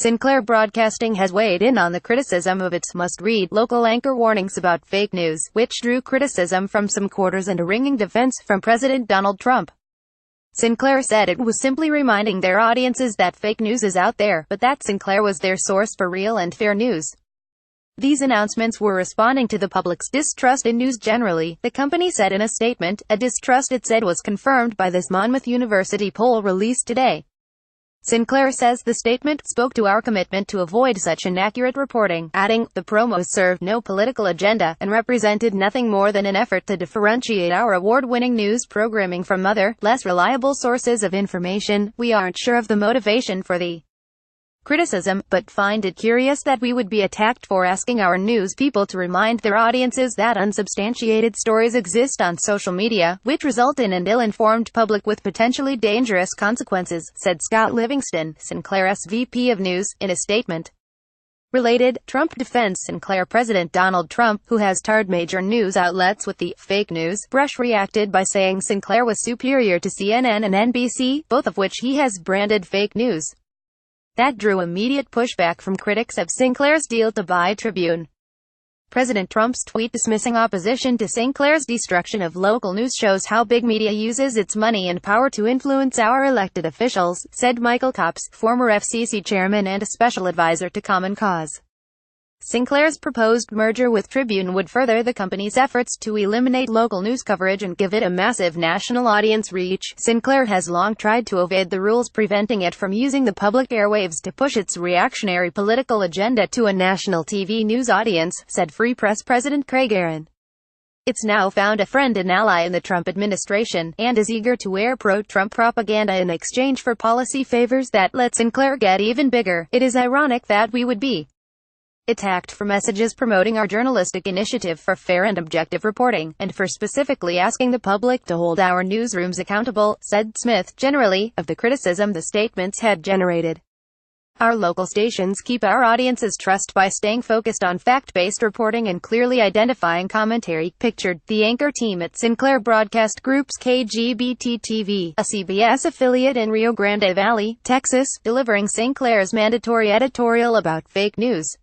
Sinclair Broadcasting has weighed in on the criticism of its must-read local anchor warnings about fake news, which drew criticism from some quarters and a ringing defense from President Donald Trump. Sinclair said it was simply reminding their audiences that fake news is out there, but that Sinclair was their source for real and fair news. These announcements were responding to the public's distrust in news generally, the company said in a statement, a distrust it said was confirmed by this Monmouth University poll released today. Sinclair says the statement spoke to our commitment to avoid such inaccurate reporting, adding, the promos served no political agenda, and represented nothing more than an effort to differentiate our award-winning news programming from other, less reliable sources of information. We aren't sure of the motivation for the criticism, but find it curious that we would be attacked for asking our news people to remind their audiences that unsubstantiated stories exist on social media, which result in an ill-informed public with potentially dangerous consequences, said Scott Livingston, Sinclair's VP of News, in a statement. Related, Trump defends Sinclair President Donald Trump, who has tarred major news outlets with the fake news brush, reacted by saying Sinclair was superior to CNN and NBC, both of which he has branded fake news. That drew immediate pushback from critics of Sinclair's deal to buy Tribune. President Trump's tweet dismissing opposition to Sinclair's destruction of local news shows how big media uses its money and power to influence our elected officials, said Michael Copps, former FCC chairman and a special advisor to Common Cause. Sinclair's proposed merger with Tribune would further the company's efforts to eliminate local news coverage and give it a massive national audience reach. Sinclair has long tried to evade the rules preventing it from using the public airwaves to push its reactionary political agenda to a national TV news audience, said Free Press President Craig Aaron. It's now found a friend and ally in the Trump administration, and is eager to air pro-Trump propaganda in exchange for policy favors that let Sinclair get even bigger. It is ironic that we would be attacked for messages promoting our journalistic initiative for fair and objective reporting, and for specifically asking the public to hold our newsrooms accountable, said Smith. Generally, of the criticism the statements had generated, our local stations keep our audience's trust by staying focused on fact-based reporting and clearly identifying commentary, pictured the anchor team at Sinclair Broadcast Group's KGBT-TV, a CBS affiliate in Rio Grande Valley, Texas, delivering Sinclair's mandatory editorial about fake news.